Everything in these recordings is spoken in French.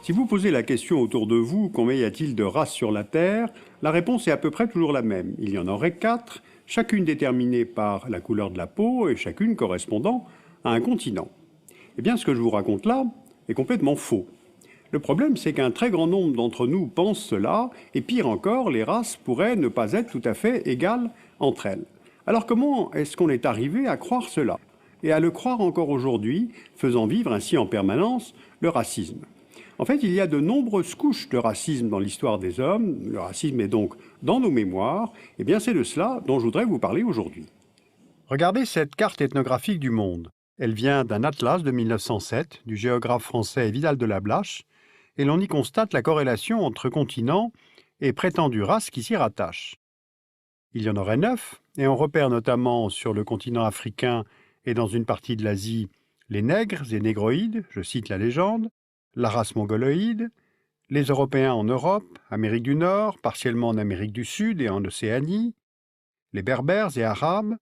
Si vous posez la question autour de vous, combien y a-t-il de races sur la Terre, la réponse est à peu près toujours la même. Il y en aurait 4, chacune déterminée par la couleur de la peau et chacune correspondant à un continent. Eh bien, ce que je vous raconte là est complètement faux. Le problème, c'est qu'un très grand nombre d'entre nous pensent cela, et pire encore, les races pourraient ne pas être tout à fait égales entre elles. Alors comment est-ce qu'on est arrivé à croire cela, et à le croire encore aujourd'hui, faisant vivre ainsi en permanence le racisme? En fait, il y a de nombreuses couches de racisme dans l'histoire des hommes. Le racisme est donc dans nos mémoires. Et bien, c'est de cela dont je voudrais vous parler aujourd'hui. Regardez cette carte ethnographique du monde. Elle vient d'un atlas de 1907 du géographe français Vidal de Lablache, et l'on y constate la corrélation entre continents et prétendues races qui s'y rattachent. Il y en aurait 9, et on repère notamment sur le continent africain et dans une partie de l'Asie les nègres et négroïdes, je cite la légende, la race mongoloïde, les Européens en Europe, Amérique du Nord, partiellement en Amérique du Sud et en Océanie, les Berbères et Arabes,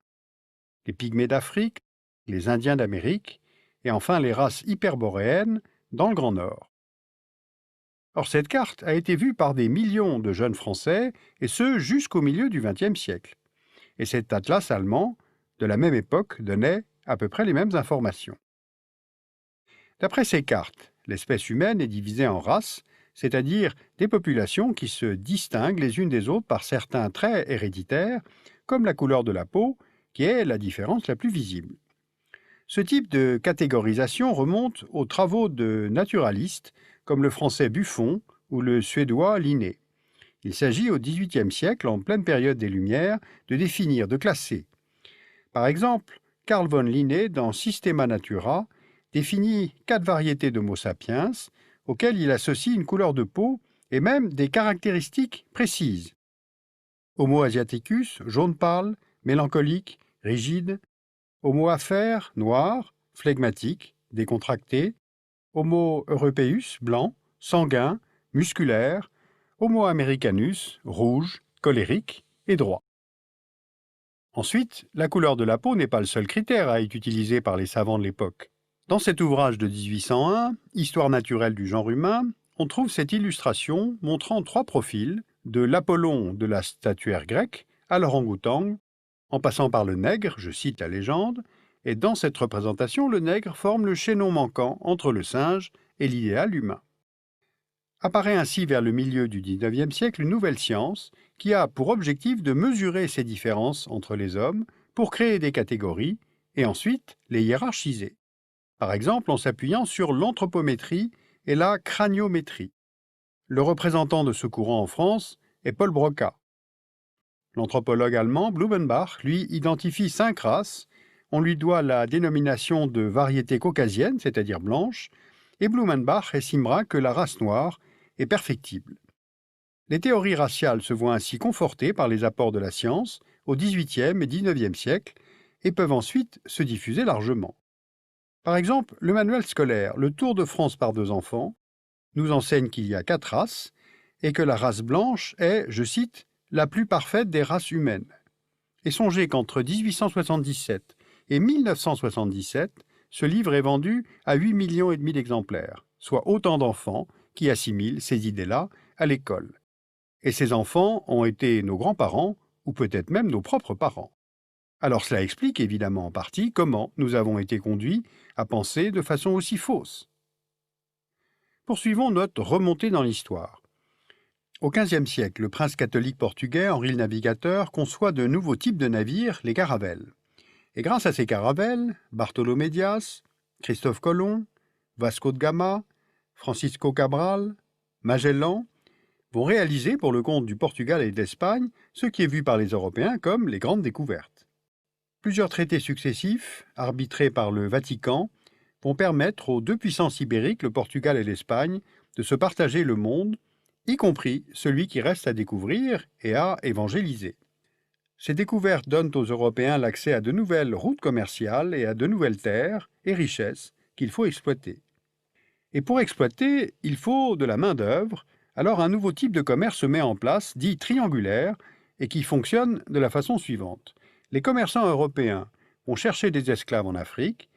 les Pygmées d'Afrique, les Indiens d'Amérique, et enfin les races hyperboréennes dans le Grand Nord. Or, cette carte a été vue par des millions de jeunes Français, et ce jusqu'au milieu du XXe siècle. Et cet atlas allemand, de la même époque, donnait à peu près les mêmes informations. D'après ces cartes, l'espèce humaine est divisée en races, c'est-à-dire des populations qui se distinguent les unes des autres par certains traits héréditaires, comme la couleur de la peau, qui est la différence la plus visible. Ce type de catégorisation remonte aux travaux de naturalistes comme le français Buffon ou le suédois Linné. Il s'agit au XVIIIe siècle, en pleine période des Lumières, de définir, de classer. Par exemple, Carl von Linné, dans Systema Natura, définit 4 variétés d'Homo sapiens, auxquelles il associe une couleur de peau et même des caractéristiques précises. Homo asiaticus, jaune pâle, mélancolique, rigide. Homo afer, noir, flegmatique, décontracté. Homo europaeus, blanc, sanguin, musculaire. Homo americanus, rouge, colérique et droit. Ensuite, la couleur de la peau n'est pas le seul critère à être utilisé par les savants de l'époque. Dans cet ouvrage de 1801, Histoire naturelle du genre humain, on trouve cette illustration montrant 3 profils, de l'Apollon de la statuaire grecque à l'orang-outang, en passant par le nègre, je cite la légende, et dans cette représentation, le nègre forme le chaînon manquant entre le singe et l'idéal humain. Apparaît ainsi vers le milieu du XIXe siècle une nouvelle science qui a pour objectif de mesurer ces différences entre les hommes pour créer des catégories et ensuite les hiérarchiser. Par exemple en s'appuyant sur l'anthropométrie et la craniométrie. Le représentant de ce courant en France est Paul Broca. L'anthropologue allemand Blumenbach, lui, identifie 5 races. On lui doit la dénomination de variété caucasienne, c'est-à-dire blanche, et Blumenbach estimera que la race noire est perfectible. Les théories raciales se voient ainsi confortées par les apports de la science au XVIIIe et XIXe siècle et peuvent ensuite se diffuser largement. Par exemple, le manuel scolaire Le Tour de France par 2 enfants nous enseigne qu'il y a 4 races et que la race blanche est, je cite, la plus parfaite des races humaines. Et songez qu'entre 1877 et 1977, ce livre est vendu à 8,5 millions d'exemplaires, soit autant d'enfants qui assimilent ces idées-là à l'école. Et ces enfants ont été nos grands-parents, ou peut-être même nos propres parents. Alors cela explique évidemment en partie comment nous avons été conduits à penser de façon aussi fausse. Poursuivons notre remontée dans l'histoire. Au XVe siècle, le prince catholique portugais Henri le Navigateur conçoit de nouveaux types de navires, les caravelles. Et grâce à ces caravelles, Bartolomé Dias, Christophe Colomb, Vasco de Gama, Francisco Cabral, Magellan vont réaliser pour le compte du Portugal et de l'Espagne ce qui est vu par les Européens comme les grandes découvertes. Plusieurs traités successifs, arbitrés par le Vatican, vont permettre aux 2 puissances ibériques, le Portugal et l'Espagne, de se partager le monde, y compris celui qui reste à découvrir et à évangéliser. Ces découvertes donnent aux Européens l'accès à de nouvelles routes commerciales et à de nouvelles terres et richesses qu'il faut exploiter. Et pour exploiter, il faut de la main-d'œuvre, alors un nouveau type de commerce se met en place, dit triangulaire, et qui fonctionne de la façon suivante. Les commerçants européens vont chercher des esclaves en Afrique,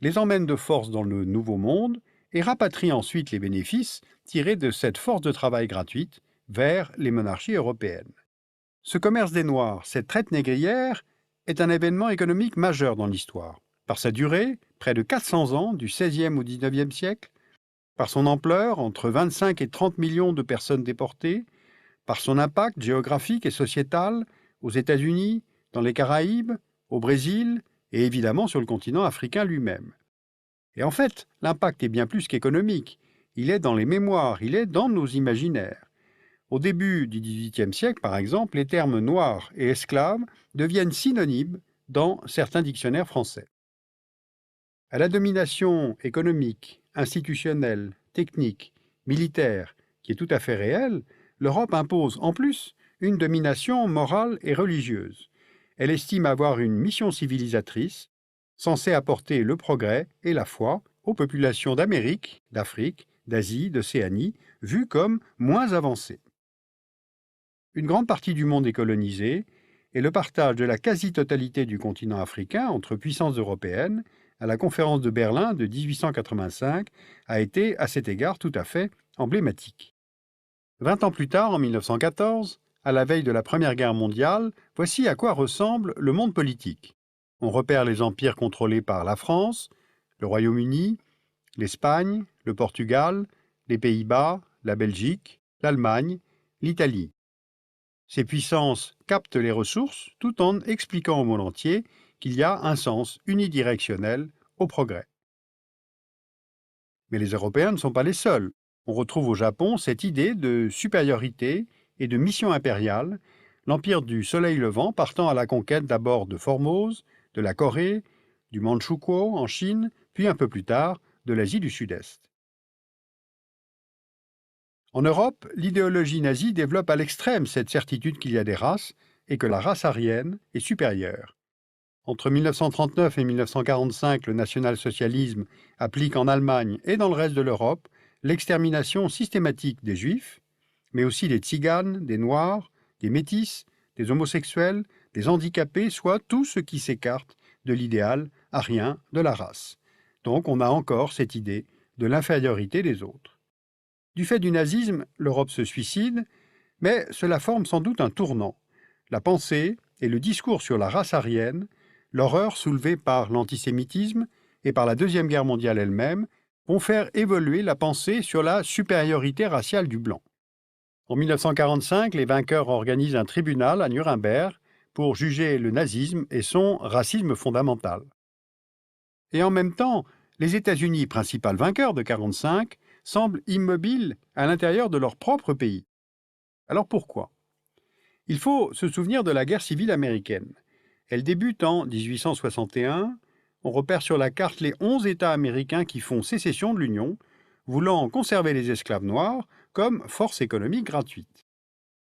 les emmènent de force dans le Nouveau Monde et rapatrie ensuite les bénéfices tirés de cette force de travail gratuite vers les monarchies européennes. Ce commerce des Noirs, cette traite négrière, est un événement économique majeur dans l'histoire. Par sa durée, près de 400 ans, du XVIe au XIXe siècle, par son ampleur, entre 25 et 30 millions de personnes déportées, par son impact géographique et sociétal aux États-Unis, dans les Caraïbes, au Brésil et évidemment sur le continent africain lui-même. Et en fait, l'impact est bien plus qu'économique. Il est dans les mémoires, il est dans nos imaginaires. Au début du XVIIIe siècle, par exemple, les termes noirs et esclaves deviennent synonymes dans certains dictionnaires français. À la domination économique, institutionnelle, technique, militaire, qui est tout à fait réelle, l'Europe impose en plus une domination morale et religieuse. Elle estime avoir une mission civilisatrice, censée apporter le progrès et la foi aux populations d'Amérique, d'Afrique, d'Asie, d'Océanie, vues comme moins avancées. Une grande partie du monde est colonisée, et le partage de la quasi-totalité du continent africain entre puissances européennes à la conférence de Berlin de 1885 a été, à cet égard, tout à fait emblématique. 20 ans plus tard, en 1914, à la veille de la Première Guerre mondiale, voici à quoi ressemble le monde politique. On repère les empires contrôlés par la France, le Royaume-Uni, l'Espagne, le Portugal, les Pays-Bas, la Belgique, l'Allemagne, l'Italie. Ces puissances captent les ressources tout en expliquant au monde entier qu'il y a un sens unidirectionnel au progrès. Mais les Européens ne sont pas les seuls. On retrouve au Japon cette idée de supériorité et de mission impériale, l'empire du soleil levant partant à la conquête d'abord de Formose, de la Corée, du Manchukuo en Chine, puis un peu plus tard de l'Asie du Sud-Est. En Europe, l'idéologie nazie développe à l'extrême cette certitude qu'il y a des races et que la race aryenne est supérieure. Entre 1939 et 1945, le national-socialisme applique en Allemagne et dans le reste de l'Europe l'extermination systématique des Juifs, mais aussi des Tziganes, des Noirs, des Métis, des homosexuels, des handicapés, soit tout ce qui s'écarte de l'idéal aryen de la race. Donc on a encore cette idée de l'infériorité des autres. Du fait du nazisme, l'Europe se suicide, mais cela forme sans doute un tournant. La pensée et le discours sur la race aryenne, l'horreur soulevée par l'antisémitisme et par la Deuxième Guerre mondiale elle-même, vont faire évoluer la pensée sur la supériorité raciale du blanc. En 1945, les vainqueurs organisent un tribunal à Nuremberg pour juger le nazisme et son racisme fondamental. Et en même temps, les États-Unis, principal vainqueur de 1945, semblent immobiles à l'intérieur de leur propre pays. Alors pourquoi? Il faut se souvenir de la guerre civile américaine. Elle débute en 1861. On repère sur la carte les 11 États américains qui font sécession de l'Union, voulant conserver les esclaves noirs comme force économique gratuite.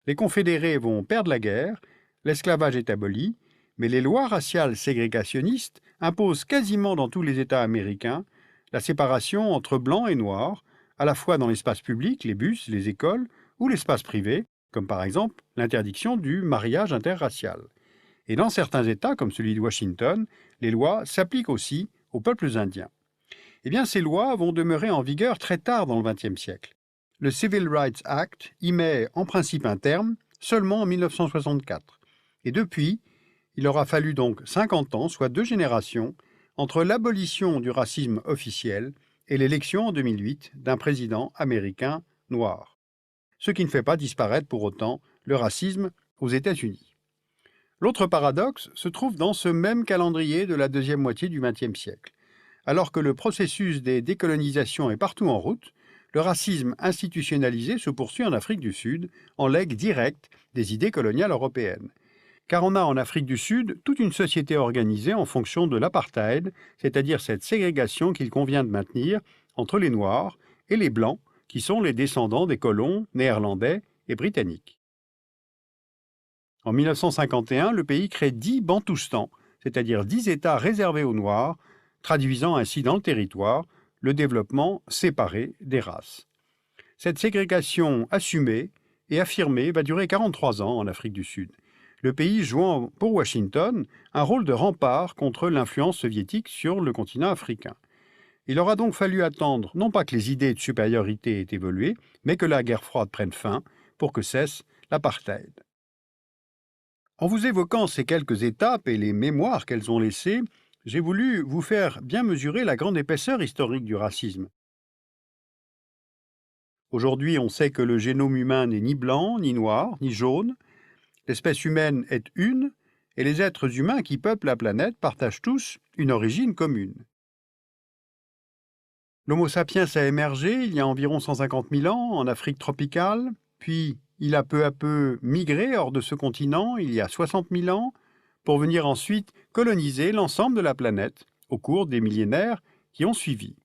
Les confédérés vont perdre la guerre, l'esclavage est aboli, mais les lois raciales ségrégationnistes imposent quasiment dans tous les États américains la séparation entre blancs et noirs, à la fois dans l'espace public, les bus, les écoles, ou l'espace privé, comme par exemple l'interdiction du mariage interracial. Et dans certains États, comme celui de Washington, les lois s'appliquent aussi aux peuples indiens. Eh bien, ces lois vont demeurer en vigueur très tard dans le XXe siècle. Le Civil Rights Act y met en principe un terme seulement en 1964. Et depuis, il aura fallu donc 50 ans, soit 2 générations, entre l'abolition du racisme officiel et l'élection en 2008 d'un président américain noir. Ce qui ne fait pas disparaître pour autant le racisme aux États-Unis. L'autre paradoxe se trouve dans ce même calendrier de la deuxième moitié du XXe siècle. Alors que le processus des décolonisations est partout en route, le racisme institutionnalisé se poursuit en Afrique du Sud, en legs direct des idées coloniales européennes. Car on a en Afrique du Sud toute une société organisée en fonction de l'apartheid, c'est-à-dire cette ségrégation qu'il convient de maintenir entre les Noirs et les Blancs, qui sont les descendants des colons néerlandais et britanniques. En 1951, le pays crée 10 Bantoustans, c'est-à-dire 10 États réservés aux Noirs, traduisant ainsi dans le territoire le développement séparé des races. Cette ségrégation assumée et affirmée va durer 43 ans en Afrique du Sud, le pays jouant pour Washington un rôle de rempart contre l'influence soviétique sur le continent africain. Il aura donc fallu attendre, non pas que les idées de supériorité aient évolué, mais que la guerre froide prenne fin pour que cesse l'apartheid. En vous évoquant ces quelques étapes et les mémoires qu'elles ont laissées, j'ai voulu vous faire bien mesurer la grande épaisseur historique du racisme. Aujourd'hui, on sait que le génome humain n'est ni blanc, ni noir, ni jaune. L'espèce humaine est une, et les êtres humains qui peuplent la planète partagent tous une origine commune. L'Homo sapiens a émergé il y a environ 150 000 ans en Afrique tropicale, puis il a peu à peu migré hors de ce continent il y a 60 000 ans, pour venir ensuite coloniser l'ensemble de la planète au cours des millénaires qui ont suivi.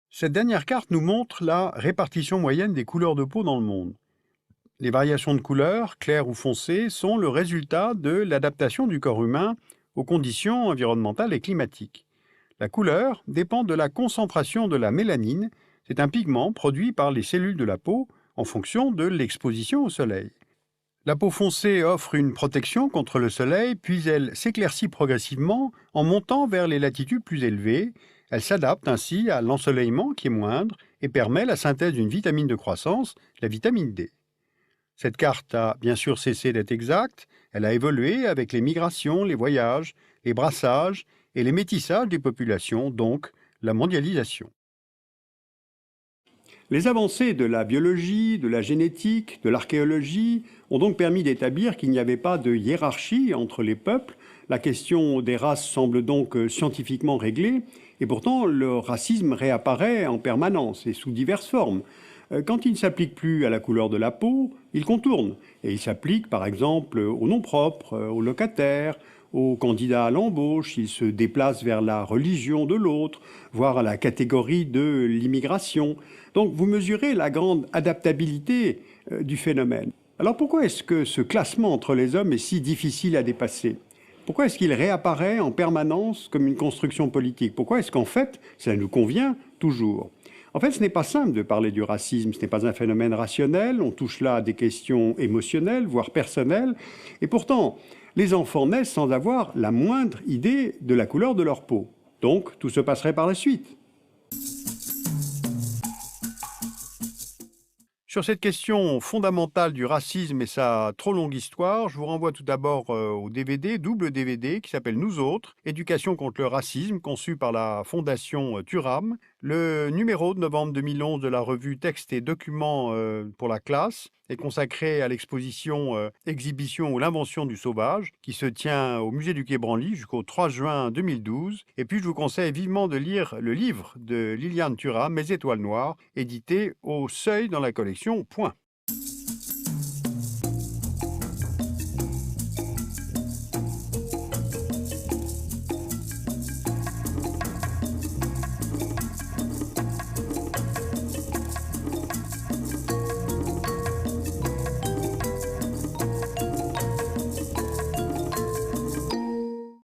Cette dernière carte nous montre la répartition moyenne des couleurs de peau dans le monde. Les variations de couleurs, claires ou foncées, sont le résultat de l'adaptation du corps humain aux conditions environnementales et climatiques. La couleur dépend de la concentration de la mélanine, c'est un pigment produit par les cellules de la peau en fonction de l'exposition au soleil. La peau foncée offre une protection contre le soleil, puis elle s'éclaircit progressivement en montant vers les latitudes plus élevées. Elle s'adapte ainsi à l'ensoleillement qui est moindre et permet la synthèse d'une vitamine de croissance, la vitamine D. Cette carte a bien sûr cessé d'être exacte, elle a évolué avec les migrations, les voyages, les brassages et les métissages des populations, donc la mondialisation. Les avancées de la biologie, de la génétique, de l'archéologie ont donc permis d'établir qu'il n'y avait pas de hiérarchie entre les peuples. La question des races semble donc scientifiquement réglée, et pourtant le racisme réapparaît en permanence et sous diverses formes. Quand il ne s'applique plus à la couleur de la peau, il contourne, et il s'applique par exemple aux noms propres, aux locataires, aux candidats à l'embauche, il se déplace vers la religion de l'autre, voire à la catégorie de l'immigration. Donc vous mesurez la grande adaptabilité du phénomène. Alors pourquoi est-ce que ce classement entre les hommes est si difficile à dépasser ? Pourquoi est-ce qu'il réapparaît en permanence comme une construction politique ? Pourquoi est-ce qu'en fait, ça nous convient toujours ? En fait, ce n'est pas simple de parler du racisme, ce n'est pas un phénomène rationnel, on touche là à des questions émotionnelles, voire personnelles, et pourtant, les enfants naissent sans avoir la moindre idée de la couleur de leur peau. Donc, tout se passerait par la suite. Sur cette question fondamentale du racisme et sa trop longue histoire, je vous renvoie tout d'abord au DVD, double DVD, qui s'appelle Nous autres, Éducation contre le racisme, conçu par la Fondation Thuram. Le numéro de novembre 2011 de la revue Textes et documents pour la classe est consacré à l'exposition Exhibition ou l'invention du sauvage, qui se tient au musée du Quai Branly jusqu'au 3 juin 2012. Et puis je vous conseille vivement de lire le livre de Liliane Thuram, Mes étoiles noires, édité au Seuil dans la collection Point.